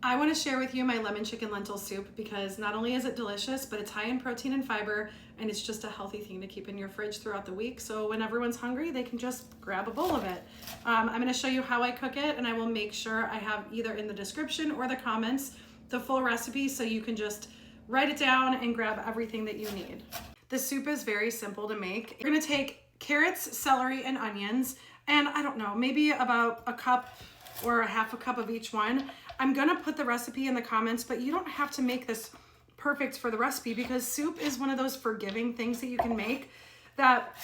I want to share with you my lemon chicken lentil soup because not only is it delicious, but it's high in protein and fiber, and it's just a healthy thing to keep in your fridge throughout the week. So when everyone's hungry, they can just grab a bowl of it. I'm going to show you how I cook it, and I will make sure I have either in the description or the comments the full recipe so you can just write it down and grab everything that you need. The soup is very simple to make. You're going to take carrots, celery, and onions, and I don't know, maybe about a cup or a half a cup of each one. I'm gonna put the recipe in the comments, but you don't have to make this perfect for the recipe because soup is one of those forgiving things that you can make that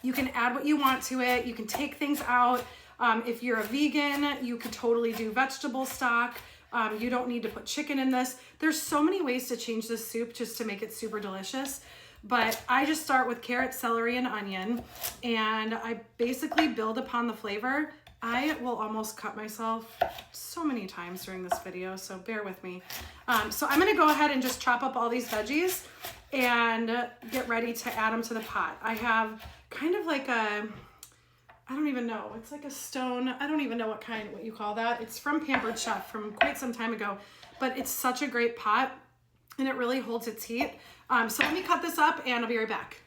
you can add what you want to it. You can take things out. If you're a vegan, you could totally do vegetable stock. You don't need to put chicken in this. There's so many ways to change this soup just to make it super delicious. But I just start with carrot, celery, and onion, and I basically build upon the flavor. I will almost cut myself so many times during this video, so bear with me. So I'm gonna go ahead and just chop up all these veggies and get ready to add them to the pot. I have kind of like a, I don't even know, it's like a stone, I don't even know what you call that. It's from Pampered Chef from quite some time ago, but it's such a great pot and it really holds its heat. So let me cut this up and I'll be right back.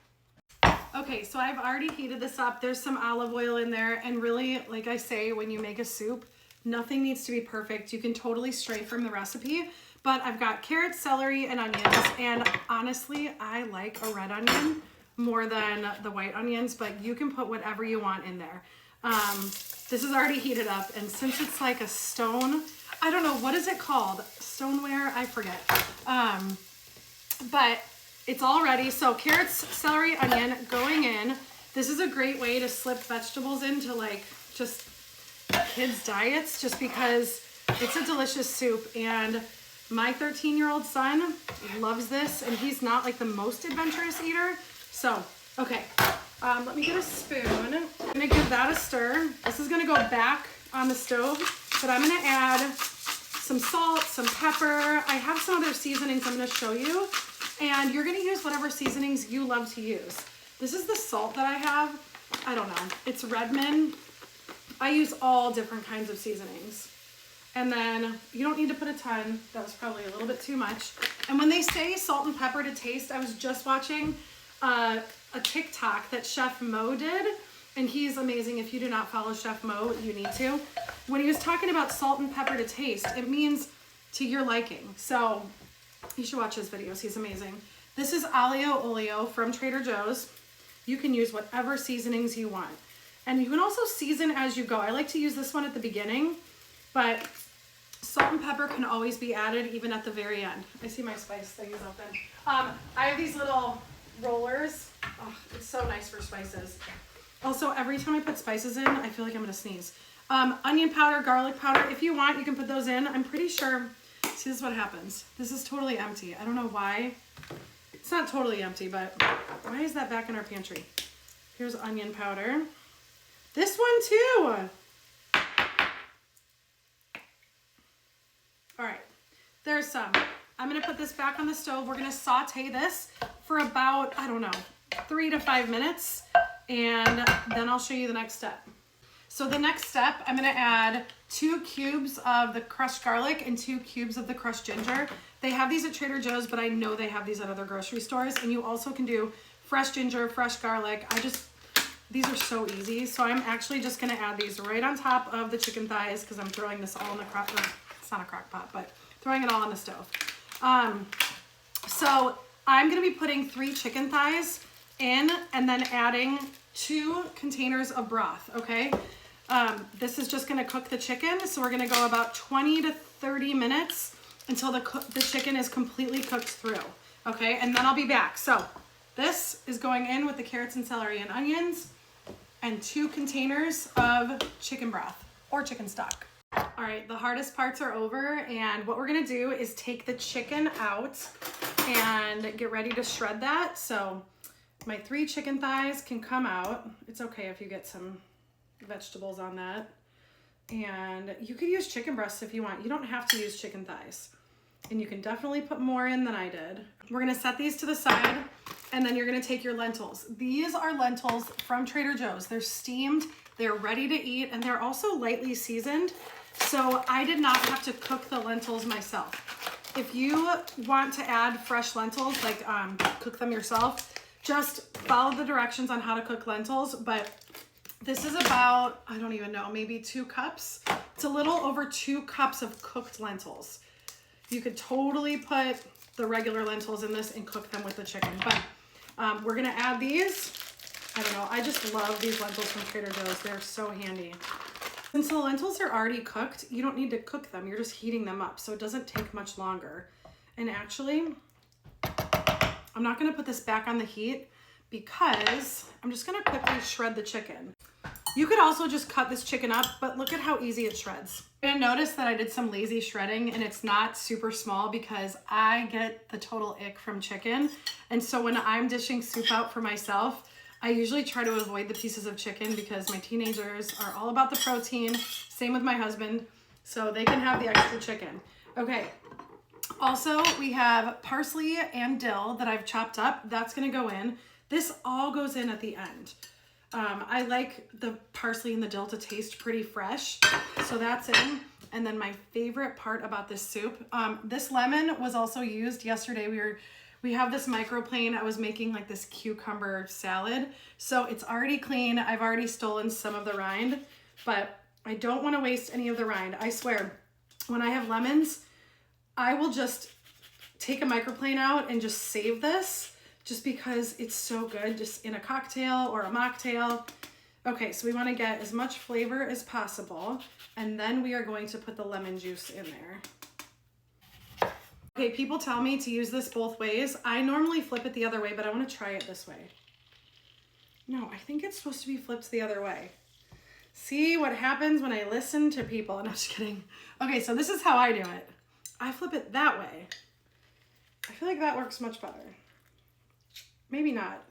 Okay, so I've already heated this up. There's some olive oil in there, and really, like I say, when you make a soup, nothing needs to be perfect. You can totally stray from the recipe, but I've got carrots, celery, and onions, and honestly, I like a red onion more than the white onions, but you can put whatever you want in there. This is already heated up, and since it's like a stone, I don't know, what is it called? Stoneware? I forget. But it's all ready. So carrots, celery, onion going in. This is a great way to slip vegetables into like just kids' diets just because it's a delicious soup. And my 13-year-old son loves this and he's not like the most adventurous eater. So, okay, let me get a spoon. I'm gonna give that a stir. This is gonna go back on the stove, but I'm gonna add some salt, some pepper. I have some other seasonings I'm gonna show you. And you're gonna use whatever seasonings you love to use. This is the salt that I have. I don't know, it's Redmond. I use all different kinds of seasonings. And then you don't need to put a ton. That was probably a little bit too much. And when they say salt and pepper to taste, I was just watching a TikTok that Chef Mo did. And he's amazing. If you do not follow Chef Mo, you need to. When he was talking about salt and pepper to taste, it means to your liking. So you should watch his videos. He's amazing. This is Aglio Olio from Trader Joe's. You can use whatever seasonings you want. And you can also season as you go. I like to use this one at the beginning, but salt and pepper can always be added even at the very end. I see my spice thing is open. I have these little rollers. Oh, it's so nice for spices. Also, every time I put spices in, I feel like I'm gonna sneeze. Onion powder, garlic powder. If you want, you can put those in. I'm pretty sure. See, this is what happens. This is totally empty. I don't know why. It's not totally empty, but why is that back in our pantry? Here's onion powder. This one too. All right, there's some. I'm gonna put this back on the stove. We're gonna saute this for about, I don't know, 3 to 5 minutes, and then I'll show you the next step. So the next step, I'm gonna add 2 cubes of the crushed garlic and 2 cubes of the crushed ginger. They have these at Trader Joe's, but I know they have these at other grocery stores. And you also can do fresh ginger, fresh garlic. These are so easy. So I'm actually just gonna add these right on top of the chicken thighs because I'm throwing this all in the crock pot. It's not a crock pot, but throwing it all on the stove. So I'm gonna be putting 3 chicken thighs in and then adding 2 containers of broth, okay? This is just gonna cook the chicken. So we're gonna go about 20 to 30 minutes until the chicken is completely cooked through, okay? And then I'll be back. So this is going in with the carrots and celery and onions and 2 containers of chicken broth or chicken stock. All right, the hardest parts are over, and what we're gonna do is take the chicken out and get ready to shred that. So my 3 chicken thighs can come out. It's okay if you get some vegetables on that. And you could use chicken breasts if you want. You don't have to use chicken thighs. And you can definitely put more in than I did. We're gonna set these to the side, and then you're gonna take your lentils. These are lentils from Trader Joe's. They're steamed, they're ready to eat, and they're also lightly seasoned. So I did not have to cook the lentils myself. If you want to add fresh lentils, like cook them yourself, just follow the directions on how to cook lentils. But this is about, I don't even know, maybe 2 cups. It's a little over 2 cups of cooked lentils. You could totally put the regular lentils in this and cook them with the chicken. But we're gonna add these. I don't know, I just love these lentils from Trader Joe's. They're so handy. Since the lentils are already cooked, you don't need to cook them. You're just heating them up, so it doesn't take much longer. And actually, I'm not gonna put this back on the heat because I'm just gonna quickly shred the chicken. You could also just cut this chicken up, but look at how easy it shreds. You're gonna notice that I did some lazy shredding and it's not super small because I get the total ick from chicken. And so when I'm dishing soup out for myself, I usually try to avoid the pieces of chicken because my teenagers are all about the protein. Same with my husband, so they can have the extra chicken. Okay, also we have parsley and dill that I've chopped up. That's gonna go in. This all goes in at the end. I like the parsley and the dill to taste pretty fresh, so that's in. And then my favorite part about this soup, this lemon was also used yesterday. We have this microplane. I was making like this cucumber salad. So it's already clean. I've already stolen some of the rind, but I don't want to waste any of the rind. I swear, when I have lemons, I will just take a microplane out and just save this just because it's so good just in a cocktail or a mocktail. Okay, so we want to get as much flavor as possible. And then we are going to put the lemon juice in there. Okay, people tell me to use this both ways. I normally flip it the other way, but I want to try it this way. No, I think it's supposed to be flipped the other way. See what happens when I listen to people. And I'm just kidding. Okay, so this is how I do it. I flip it that way. I feel like that works much better. Maybe not.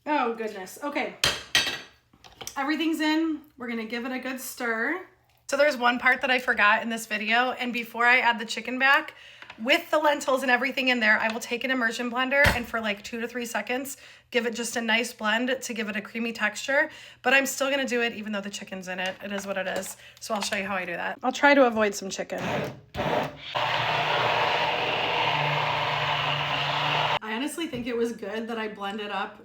Oh, goodness. Okay. Everything's in. We're going to give it a good stir. So there's one part that I forgot in this video, and before I add the chicken back, with the lentils and everything in there, I will take an immersion blender and for like 2 to 3 seconds, give it just a nice blend to give it a creamy texture, but I'm still gonna do it even though the chicken's in it. It is what it is. So I'll show you how I do that. I'll try to avoid some chicken. I honestly think it was good that I blended up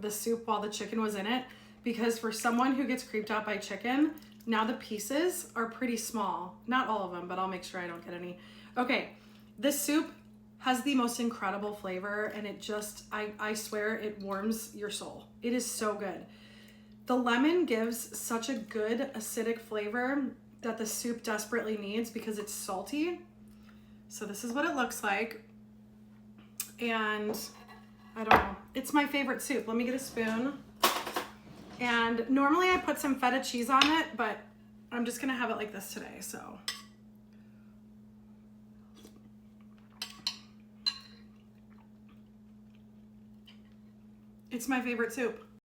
the soup while the chicken was in it, because for someone who gets creeped out by chicken, now the pieces are pretty small. Not all of them, but I'll make sure I don't get any. Okay, this soup has the most incredible flavor, and it just, I swear, it warms your soul. It is so good. The lemon gives such a good acidic flavor that the soup desperately needs because it's salty. So this is what it looks like. And I don't know, it's my favorite soup. Let me get a spoon. And normally I put some feta cheese on it, but I'm just gonna have it like this today, so. It's my favorite soup.